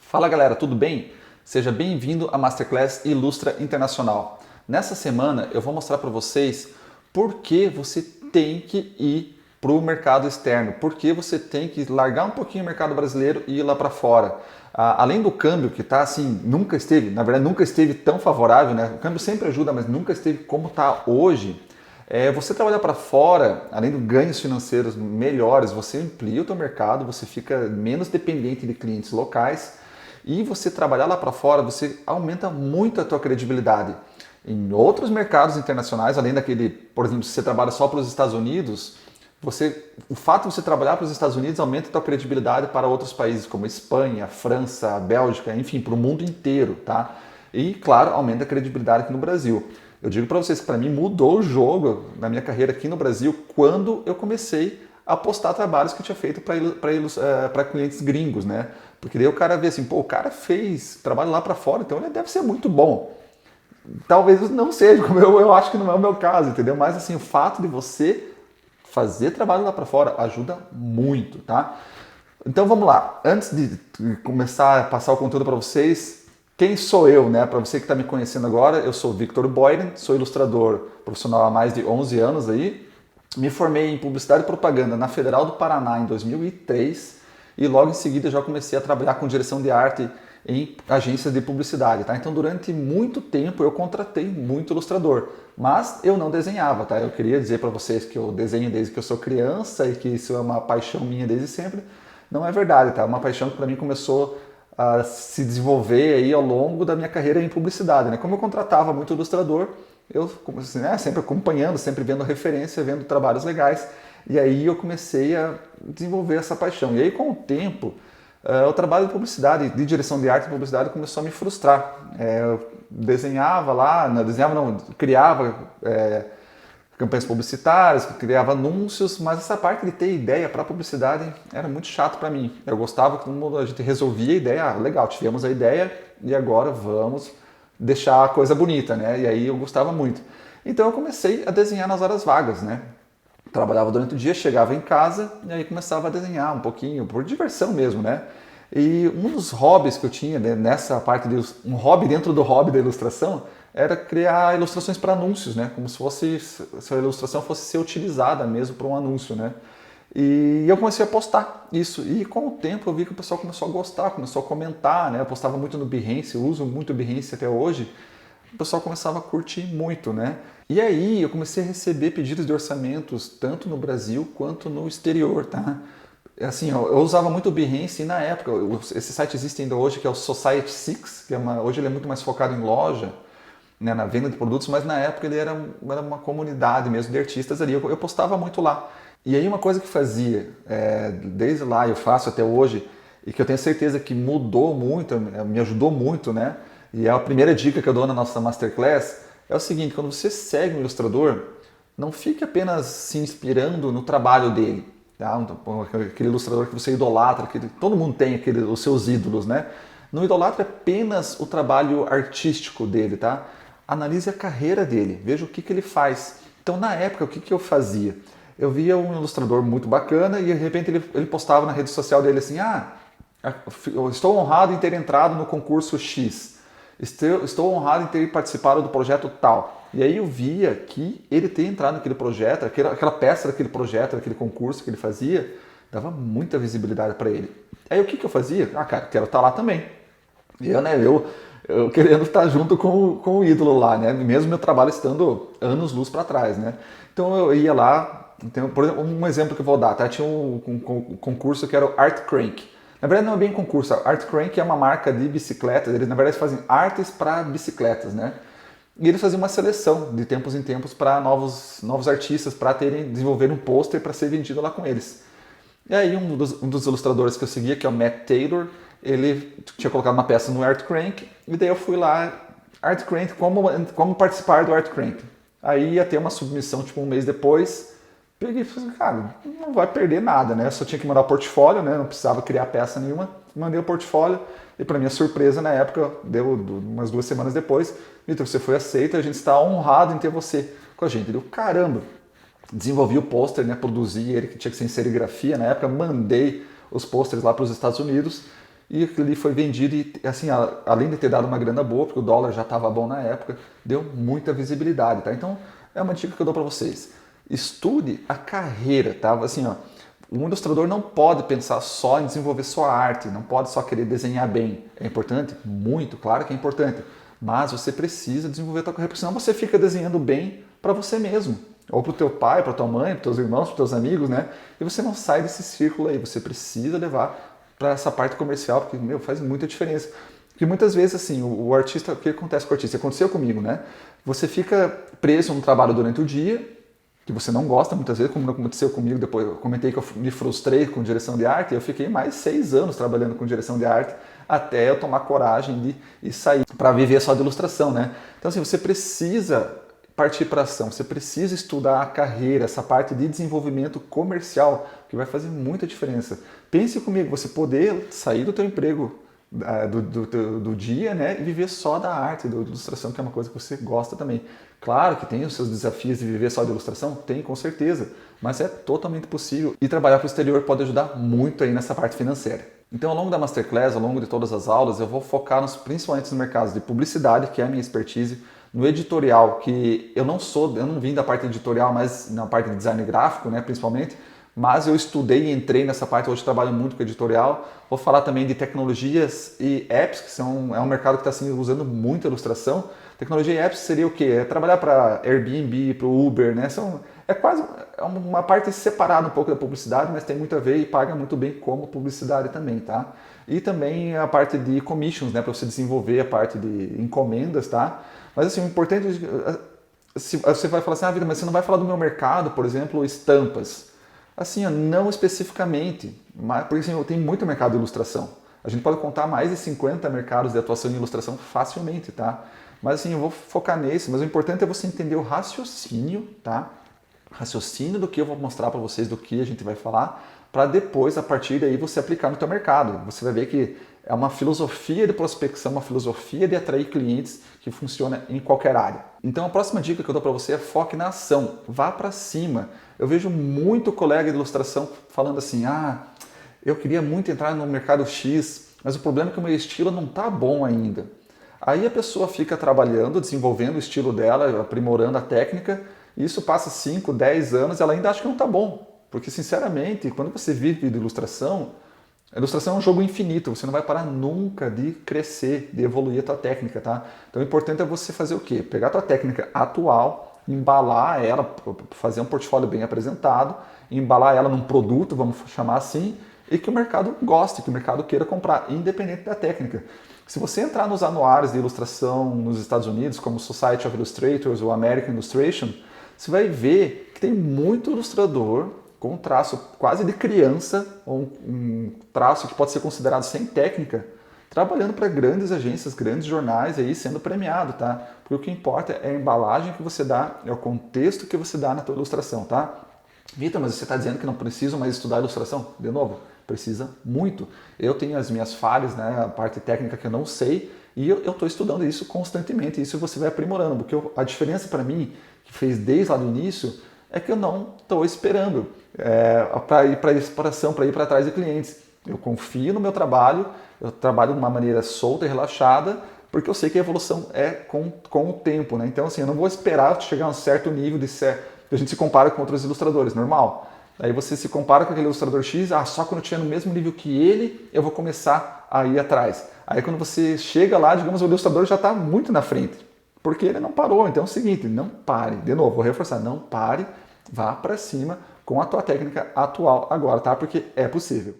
Fala galera, tudo bem? Seja bem-vindo à Masterclass Ilustra Internacional. Nessa semana eu vou mostrar para vocês por que você tem que ir para o mercado externo, por que você tem que largar um pouquinho o mercado brasileiro e ir lá para fora. Além do câmbio que está assim, nunca esteve tão favorável, né? O câmbio sempre ajuda, mas nunca esteve como está hoje. Você trabalhar para fora, além de ganhos financeiros melhores, você amplia o teu mercado, você fica menos dependente de clientes locais e você trabalhar lá para fora, você aumenta muito a tua credibilidade. Em outros mercados internacionais, além daquele, por exemplo, se você trabalha só para os Estados Unidos, o fato de você trabalhar para os Estados Unidos aumenta a tua credibilidade para outros países como Espanha, França, Bélgica, enfim, para o mundo inteiro, tá? E, claro, aumenta a credibilidade aqui no Brasil. Eu digo para vocês que para mim mudou o jogo na minha carreira aqui no Brasil quando eu comecei a postar trabalhos que eu tinha feito para clientes gringos, né? Porque daí o cara vê assim, pô, o cara fez trabalho lá para fora, então ele deve ser muito bom. Talvez não seja, como eu acho que não é o meu caso, entendeu? Mas assim, o fato de você fazer trabalho lá para fora ajuda muito, tá? Então vamos lá. Antes de começar a passar o conteúdo para vocês, quem sou eu, né? Para você que está me conhecendo agora, eu sou Victor Boyden, sou ilustrador profissional há mais de 11 anos aí. Me formei em publicidade e propaganda na Federal do Paraná em 2003 e logo em seguida já comecei a trabalhar com direção de arte em agências de publicidade, tá? Então durante muito tempo eu contratei muito ilustrador, mas eu não desenhava, tá? Eu queria dizer para vocês que eu desenho desde que eu sou criança e que isso é uma paixão minha desde sempre. Não é verdade, tá? É uma paixão que para mim começou a se desenvolver aí ao longo da minha carreira em publicidade, né? Como eu contratava muito ilustrador, eu comecei, né, sempre acompanhando, sempre vendo referência, vendo trabalhos legais, e aí eu comecei a desenvolver essa paixão. E aí com o tempo, o trabalho de publicidade, de direção de arte e publicidade começou a me frustrar. Eu desenhava lá, não, criava campanhas publicitárias, criava anúncios, mas essa parte de ter ideia para publicidade era muito chato para mim. Eu gostava que a gente resolvia a ideia, legal, tivemos a ideia e agora vamos deixar a coisa bonita, né? E aí eu gostava muito. Então eu comecei a desenhar nas horas vagas, né? Trabalhava durante o dia, chegava em casa e aí começava a desenhar um pouquinho, por diversão mesmo, né? E um dos hobbies que eu tinha, né, nessa parte de um hobby dentro do hobby da ilustração era criar ilustrações para anúncios, né? Como se a ilustração fosse ser utilizada mesmo para um anúncio, né? E eu comecei a postar isso. E com o tempo eu vi que o pessoal começou a gostar, começou a comentar, né? Eu postava muito no Behance, eu uso muito o Behance até hoje. O pessoal começava a curtir muito, né? E aí eu comecei a receber pedidos de orçamentos tanto no Brasil quanto no exterior, tá? Assim, eu usava muito o Behance e na época, esse site existe ainda hoje, que é o Society6, que hoje ele é muito mais focado em loja, né, na venda de produtos, mas na época ele era uma comunidade mesmo de artistas ali, eu postava muito lá. E aí uma coisa que fazia, desde lá eu faço até hoje, e que eu tenho certeza que mudou muito, me ajudou muito, né? E é a primeira dica que eu dou na nossa Masterclass, é o seguinte, quando você segue um ilustrador, não fique apenas se inspirando no trabalho dele, tá? Aquele ilustrador que você idolatra, que todo mundo tem os seus ídolos, né? Não idolatre apenas o trabalho artístico dele, tá? Analise a carreira dele, veja o que ele faz. Então, na época, o que eu fazia? Eu via um ilustrador muito bacana e, de repente, ele postava na rede social dele assim, eu estou honrado em ter entrado no concurso X, estou honrado em ter participado do projeto tal. E aí eu via que ele ter entrado naquele projeto, aquela peça daquele projeto, daquele concurso que ele fazia, dava muita visibilidade para ele. Aí o que eu fazia? Cara, quero estar lá também. E eu querendo estar junto com o ídolo lá, né? Mesmo meu trabalho estando anos-luz para trás, né? Então eu ia lá, então, por exemplo, um exemplo que eu vou dar, tá? Tinha um concurso que era o Art Crank. Na verdade não é bem concurso, a Art Crank é uma marca de bicicletas, eles na verdade fazem artes para bicicletas, né? E eles faziam uma seleção de tempos em tempos para novos artistas, para desenvolver um pôster para ser vendido lá com eles. E aí um dos ilustradores que eu seguia, que é o Matt Taylor, ele tinha colocado uma peça no Art Crank, e daí eu fui lá, Art Crank, como participar do Art Crank. Aí ia ter uma submissão, tipo, um mês depois, peguei e falei, cara, não vai perder nada, né? Eu só tinha que mandar o portfólio, né? Não precisava criar peça nenhuma. Mandei o portfólio, e para minha surpresa, na época, deu umas 2 semanas depois, Vitor, você foi aceito, a gente está honrado em ter você com a gente. Deu, caramba! Desenvolvi o pôster, né? Produzi ele, que tinha que ser em serigrafia na época, mandei os pôsteres lá para os Estados Unidos. e aquilo ali foi vendido e, assim, além de ter dado uma grana boa, porque o dólar já estava bom na época, deu muita visibilidade, tá? Então, é uma dica que eu dou para vocês. Estude a carreira, tá? Assim, ó, o ilustrador não pode pensar só em desenvolver sua arte, não pode só querer desenhar bem. É importante? Muito, claro que é importante. Mas você precisa desenvolver a sua carreira, porque senão você fica desenhando bem para você mesmo. Ou para o teu pai, para tua mãe, para teus irmãos, para teus amigos, né? E você não sai desse círculo aí. Você precisa levar para essa parte comercial, porque, meu, faz muita diferença. Porque muitas vezes, assim, o artista, o que acontece com o artista? Aconteceu comigo, né? Você fica preso no trabalho durante o dia, que você não gosta muitas vezes, como aconteceu comigo, depois eu comentei que eu me frustrei com direção de arte, e eu fiquei mais 6 anos trabalhando com direção de arte, até eu tomar coragem de sair para viver só de ilustração, né? Então, assim, você precisa partir para ação, você precisa estudar a carreira, essa parte de desenvolvimento comercial, que vai fazer muita diferença. Pense comigo, você poder sair do teu emprego do dia, né, e viver só da arte, da ilustração, que é uma coisa que você gosta também. Claro que tem os seus desafios de viver só de ilustração, tem, com certeza, mas é totalmente possível e trabalhar para o exterior pode ajudar muito aí nessa parte financeira. Então, ao longo da Masterclass, ao longo de todas as aulas, eu vou focar principalmente nos mercados de publicidade, que é a minha expertise, no editorial, que eu não vim da parte editorial, mas na parte de design gráfico, né, principalmente, mas eu estudei e entrei nessa parte, hoje trabalho muito com editorial. Vou falar também de tecnologias e apps, que é um mercado que está usando muita ilustração. Tecnologia e apps seria o quê? É trabalhar para Airbnb, para o Uber, né? É quase uma parte separada um pouco da publicidade, mas tem muito a ver e paga muito bem como publicidade também, tá? E também a parte de commissions, né? Para você desenvolver a parte de encomendas, tá? Mas assim, o importante se você vai falar assim, Vitor, mas você não vai falar do meu mercado, por exemplo, estampas. Assim, não especificamente, mas porque assim, tem muito mercado de ilustração. A gente pode contar mais de 50 mercados de atuação em ilustração facilmente, tá? Mas assim, eu vou focar nesse, mas o importante é você entender o raciocínio, tá? Raciocínio do que eu vou mostrar para vocês, do que a gente vai falar, para depois, a partir daí, você aplicar no teu mercado. Você vai ver que é uma filosofia de prospecção, uma filosofia de atrair clientes que funciona em qualquer área. Então a próxima dica que eu dou para você é foque na ação, vá para cima. Eu vejo muito colega de ilustração falando assim, eu queria muito entrar no mercado X, mas o problema é que o meu estilo não está bom ainda. Aí a pessoa fica trabalhando, desenvolvendo o estilo dela, aprimorando a técnica, e isso passa 5, 10 anos e ela ainda acha que não está bom. Porque, sinceramente, quando você vive de ilustração, a ilustração é um jogo infinito, você não vai parar nunca de crescer, de evoluir a tua técnica, tá? Então o importante é você fazer o quê? Pegar a tua técnica atual, embalar ela, fazer um portfólio bem apresentado, embalar ela num produto, vamos chamar assim, e que o mercado goste, que o mercado queira comprar, independente da técnica. Se você entrar nos anuários de ilustração nos Estados Unidos, como o Society of Illustrators ou American Illustration, você vai ver que tem muito ilustrador com um traço quase de criança, ou um traço que pode ser considerado sem técnica, trabalhando para grandes agências, grandes jornais, aí sendo premiado, tá? Porque o que importa é a embalagem que você dá, é o contexto que você dá na tua ilustração, tá? Vitor, mas você está dizendo que não preciso mais estudar ilustração? De novo, precisa muito. Eu tenho as minhas falhas, né, a parte técnica que eu não sei, e eu estou estudando isso constantemente, isso você vai aprimorando, porque a diferença para mim, que fez desde lá do início, é que eu não estou esperando para ir para exploração, para ir para trás de clientes. Eu confio no meu trabalho, eu trabalho de uma maneira solta e relaxada, porque eu sei que a evolução é com o tempo, né? Então, assim, eu não vou esperar chegar a um certo nível a gente se compara com outros ilustradores, normal. Aí você se compara com aquele ilustrador X, só quando eu estiver no mesmo nível que ele, eu vou começar a ir atrás. Aí quando você chega lá, digamos, o ilustrador já está muito na frente, porque ele não parou. Então é o seguinte, não pare. De novo, vou reforçar, não pare, vá para cima com a tua técnica atual agora, tá? Porque é possível.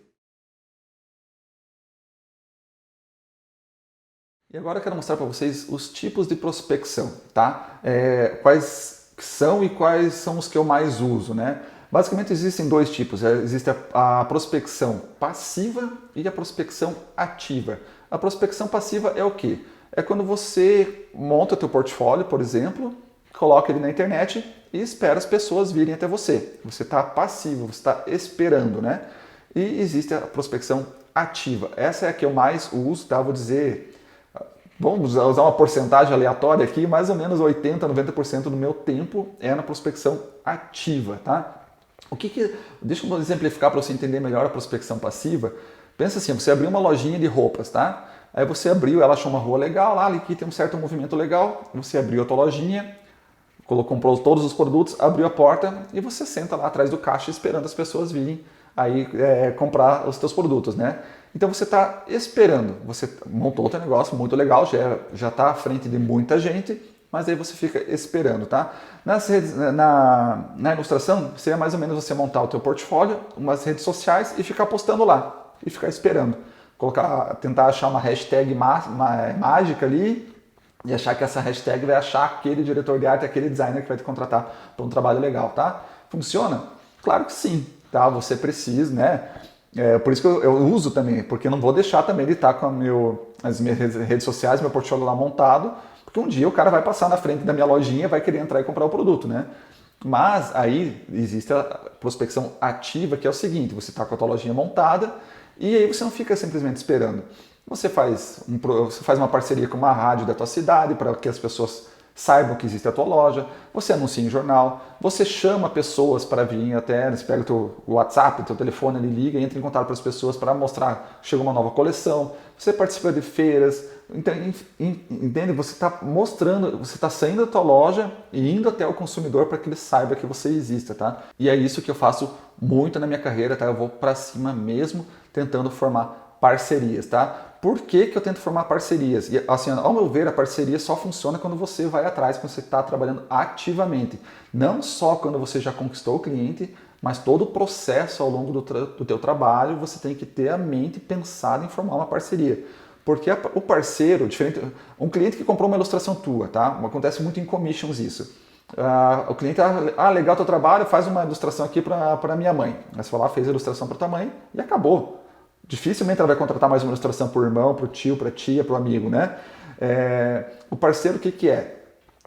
E agora eu quero mostrar para vocês os tipos de prospecção, tá? Quais são e quais são os que eu mais uso, né? Basicamente existem dois tipos, existe a prospecção passiva e a prospecção ativa. A prospecção passiva é o quê? É quando você monta o teu portfólio, por exemplo, coloca ele na internet e espera as pessoas virem até você. Você está passivo, você está esperando, né? E existe a prospecção ativa. Essa é a que eu mais uso, tá? Vou dizer, vamos usar uma porcentagem aleatória aqui, mais ou menos 80, 90% do meu tempo é na prospecção ativa, tá? Deixa eu exemplificar para você entender melhor a prospecção passiva. Pensa assim, você abriu uma lojinha de roupas, tá? Aí você abriu, ela achou uma rua legal, lá ali que tem um certo movimento legal, você abriu a tua lojinha, comprou todos os produtos, abriu a porta e você senta lá atrás do caixa esperando as pessoas virem aí comprar os teus produtos, né? Então você está esperando, você montou o teu negócio muito legal, já está à frente de muita gente, mas aí você fica esperando, tá? Na ilustração, seria mais ou menos você montar o teu portfólio, umas redes sociais e ficar postando lá e ficar esperando. Tentar achar uma hashtag mágica ali e achar que essa hashtag vai achar aquele diretor de arte, aquele designer que vai te contratar para um trabalho legal, tá? Funciona? Claro que sim, tá? Você precisa, né? Por isso que eu uso também, porque eu não vou deixar também de estar com as minhas redes sociais, meu portfólio lá montado, porque um dia o cara vai passar na frente da minha lojinha, vai querer entrar e comprar o produto, né? Mas aí existe a prospecção ativa, que é o seguinte, você está com a tua lojinha montada e aí você não fica simplesmente esperando. Você faz uma parceria com uma rádio da tua cidade para que as pessoas saibam que existe a tua loja, você anuncia em jornal, você chama pessoas para vir até, você pega o teu WhatsApp, o teu telefone, ele liga e entra em contato para as pessoas para mostrar que chegou uma nova coleção, você participa de feiras, entende? Você está mostrando, você está saindo da tua loja e indo até o consumidor para que ele saiba que você existe, tá? E é isso que eu faço muito na minha carreira, tá? Eu vou para cima mesmo tentando formar parcerias, tá? Por que eu tento formar parcerias? E, assim, ao meu ver, a parceria só funciona quando você vai atrás, quando você está trabalhando ativamente. Não só quando você já conquistou o cliente, mas todo o processo ao longo do teu trabalho, você tem que ter a mente pensada em formar uma parceria. Porque o parceiro, diferente, um cliente que comprou uma ilustração tua, tá? Acontece muito em commissions isso. O cliente, legal teu trabalho, faz uma ilustração aqui para minha mãe. Aí você foi lá, fez a ilustração para tua mãe e acabou. Dificilmente ela vai contratar mais uma ilustração para o irmão, para o tio, para a tia, para o amigo, né? O parceiro, o que é?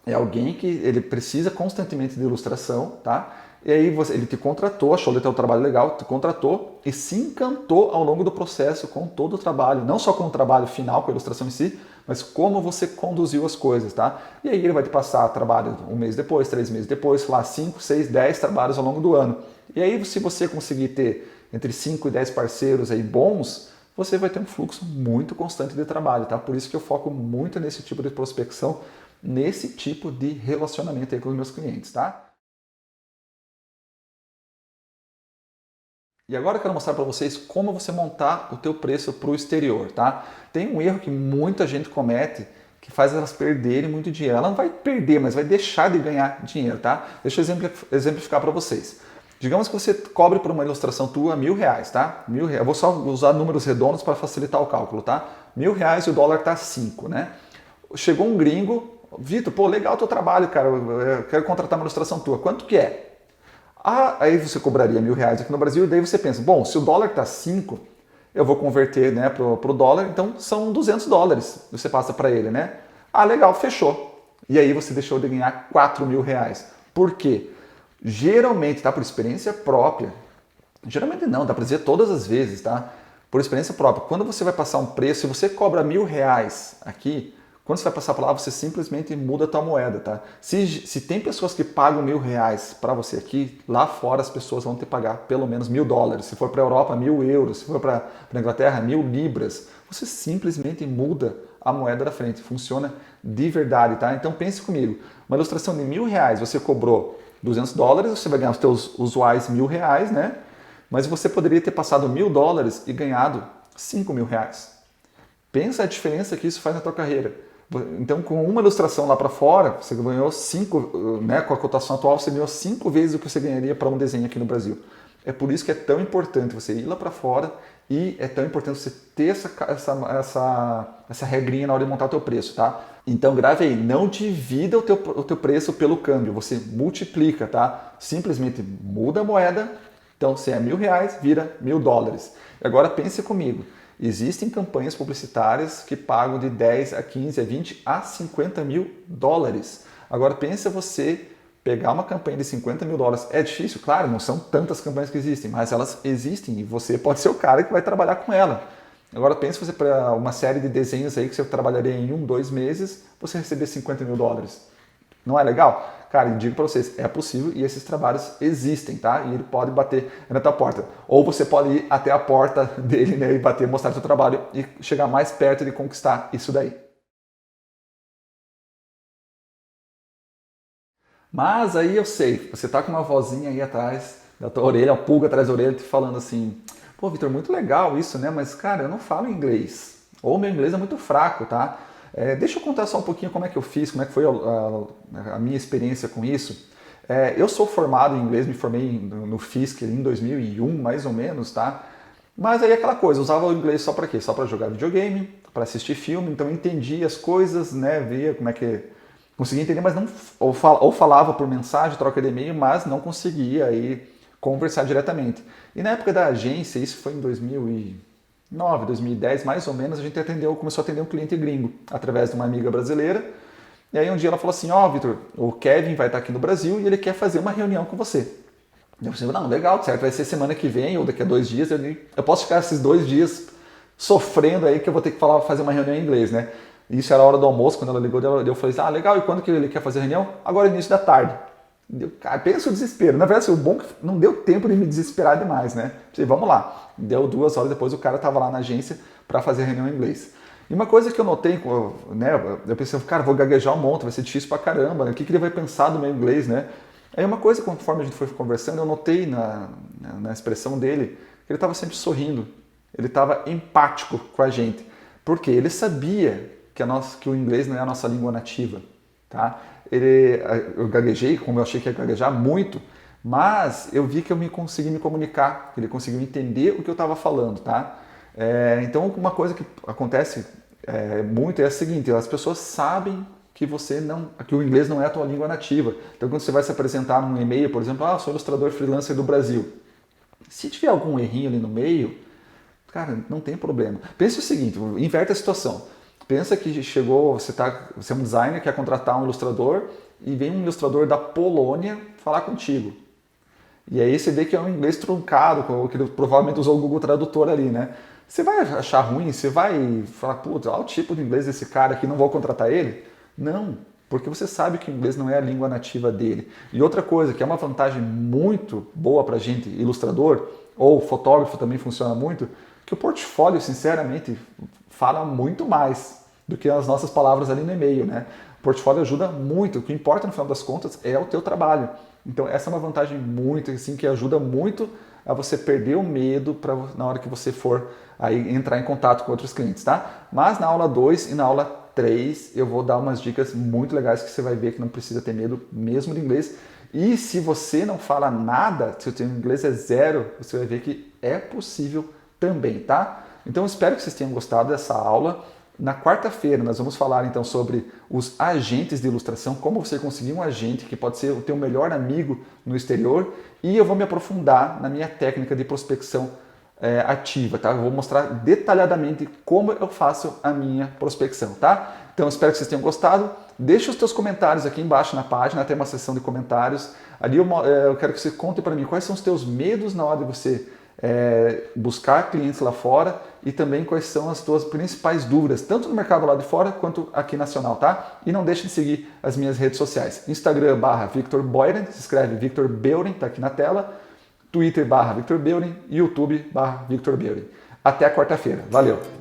É alguém que ele precisa constantemente de ilustração, tá? E aí ele te contratou, achou o teu trabalho legal, te contratou e se encantou ao longo do processo com todo o trabalho, não só com o trabalho final, com a ilustração em si, mas como você conduziu as coisas, tá? E aí ele vai te passar trabalho 1 mês depois, 3 meses depois, sei lá, 5, 6, 10 trabalhos ao longo do ano. E aí se você conseguir ter entre 5 e 10 parceiros aí bons, você vai ter um fluxo muito constante de trabalho, tá? Por isso que eu foco muito nesse tipo de prospecção, nesse tipo de relacionamento aí com os meus clientes, tá? E agora eu quero mostrar para vocês como você montar o teu preço para o exterior, tá? Tem um erro que muita gente comete que faz elas perderem muito dinheiro. Ela não vai perder, mas vai deixar de ganhar dinheiro, tá? Deixa eu exemplificar para vocês. Digamos que você cobre por uma ilustração tua R$1.000, tá? R$1.000. Eu vou só usar números redondos para facilitar o cálculo, tá? R$1.000 e o dólar tá 5, né? Chegou um gringo, Vitor, pô, legal o teu trabalho, cara, eu quero contratar uma ilustração tua. Quanto que é? Aí você cobraria R$1.000 aqui no Brasil e daí você pensa, bom, se o dólar tá 5, eu vou converter, né, pro dólar, então são $200. Você passa para ele, né? Legal, fechou. E aí você deixou de ganhar R$4.000. Por quê? Geralmente, tá? Por experiência própria. Geralmente não, dá para dizer todas as vezes, tá? Por experiência própria. Quando você vai passar um preço, se você cobra R$1.000 aqui, quando você vai passar para lá, você simplesmente muda a tua moeda, tá? Se tem pessoas que pagam R$1.000 para você aqui, lá fora as pessoas vão te pagar pelo menos $1.000. Se for para a Europa, €1.000. Se for para a Inglaterra, 1.000 libras. Você simplesmente muda a moeda da frente. Funciona de verdade, tá? Então pense comigo. Uma ilustração de R$1.000, você cobrou $200, você vai ganhar os teus usuais R$1.000, né? Mas você poderia ter passado $1.000 e ganhado R$5.000. Pensa a diferença que isso faz na tua carreira. Então, com uma ilustração lá para fora, você ganhou 5, né? Com a cotação atual, você ganhou 5 vezes o que você ganharia para um desenho aqui no Brasil. É por isso que é tão importante você ir lá para fora e é tão importante você ter essa regrinha na hora de montar o teu preço, tá? Então grave aí, não divida o teu preço pelo câmbio, você multiplica, tá? Simplesmente muda a moeda, então se é R$1.000, vira $1.000. Agora pense comigo, existem campanhas publicitárias que pagam de 10 a 15, a 20 a $50.000. Agora pensa você pegar uma campanha de $50.000. É difícil? Claro, não são tantas campanhas que existem, mas elas existem e você pode ser o cara que vai trabalhar com ela. Agora pense você para uma série de desenhos aí que você trabalharia em 1, 2 meses, você receber $50.000. Não é legal? Cara, eu digo para vocês, é possível e esses trabalhos existem, tá? E ele pode bater na tua porta. Ou você pode ir até a porta dele, né, e bater, mostrar seu trabalho e chegar mais perto de conquistar isso daí. Mas aí eu sei, você tá com uma vozinha aí atrás da tua orelha, uma pulga atrás da orelha, te falando assim, pô, Vitor, muito legal isso, né? Mas, cara, eu não falo inglês. Ou meu inglês é muito fraco, tá? Deixa eu contar só um pouquinho como é que eu fiz, como é que foi a minha experiência com isso. Eu sou formado em inglês, me formei no FISC em 2001, mais ou menos, tá? Mas aí aquela coisa, eu usava o inglês só para quê? Só para jogar videogame, para assistir filme, então eu entendia as coisas, né? Via como é que conseguia entender, mas não ou falava por mensagem, troca de e-mail, mas não conseguia aí conversar diretamente. E na época da agência, isso foi em 2009, 2010, mais ou menos, a gente começou a atender um cliente gringo através de uma amiga brasileira. E aí um dia ela falou assim: ó, Vitor, o Kevin vai estar aqui no Brasil e ele quer fazer uma reunião com você. Eu falei, não, legal, certo, vai ser semana que vem ou daqui a 2 dias. Eu posso ficar esses 2 dias sofrendo aí que eu vou ter que fazer uma reunião em inglês, né? Isso era a hora do almoço, quando ela ligou, eu falei assim, legal, e quando que ele quer fazer a reunião? Agora, início da tarde. Pensa o desespero. Na verdade, o bom é que não deu tempo de me desesperar demais, né? Falei, vamos lá. Deu 2 horas depois, o cara estava lá na agência para fazer a reunião em inglês. E uma coisa que eu notei, né, eu pensei, cara, vou gaguejar um monte, vai ser difícil pra caramba, né? O que ele vai pensar do meu inglês, né? Aí uma coisa, conforme a gente foi conversando, eu notei na expressão dele que ele estava sempre sorrindo, ele estava empático com a gente, porque ele sabia que o inglês não é a nossa língua nativa, tá? Eu gaguejei, como eu achei que ia gaguejar, muito, mas eu vi que eu consegui me comunicar, que ele conseguiu entender o que eu estava falando, tá? Então, uma coisa que acontece muito é a seguinte, as pessoas sabem que o inglês não é a tua língua nativa. Então, quando você vai se apresentar num e-mail, por exemplo, sou ilustrador freelancer do Brasil. Se tiver algum errinho ali no meio, cara, não tem problema. Pense o seguinte, inverte a situação. Pensa que chegou, você é um designer, quer contratar um ilustrador e vem um ilustrador da Polônia falar contigo. E aí você vê que é um inglês truncado, que ele provavelmente usou o Google Tradutor ali, né? Você vai achar ruim, você vai falar, putz, olha o tipo de inglês desse cara aqui, não vou contratar ele? Não, porque você sabe que o inglês não é a língua nativa dele. E outra coisa, que é uma vantagem muito boa para gente, ilustrador, ou fotógrafo também funciona muito, que o portfólio, sinceramente, fala muito mais do que as nossas palavras ali no e-mail, né? O portfólio ajuda muito, o que importa no final das contas é o teu trabalho. Então essa é uma vantagem muito, assim, que ajuda muito a você perder o medo na hora que você for aí entrar em contato com outros clientes, tá? Mas na aula 2 e na aula 3 eu vou dar umas dicas muito legais que você vai ver que não precisa ter medo mesmo de inglês. E se você não fala nada, se o seu inglês é zero, você vai ver que é possível também, tá? Então eu espero que vocês tenham gostado dessa aula. Na quarta-feira nós vamos falar então sobre os agentes de ilustração, como você conseguir um agente que pode ser o teu melhor amigo no exterior, e eu vou me aprofundar na minha técnica de prospecção ativa, tá? Eu vou mostrar detalhadamente como eu faço a minha prospecção, tá? Então espero que vocês tenham gostado. Deixa os teus comentários aqui embaixo na página, tem uma seção de comentários. Ali eu quero que você conte para mim quais são os teus medos na hora de você buscar clientes lá fora e também quais são as tuas principais dúvidas, tanto no mercado lá de fora quanto aqui nacional, tá? E não deixe de seguir as minhas redes sociais. Instagram /Victor Beuren, se escreve Victor Beuren, tá aqui na tela. Twitter /Victor Beuren e YouTube /Victor Beuren. Até a quarta-feira. Valeu!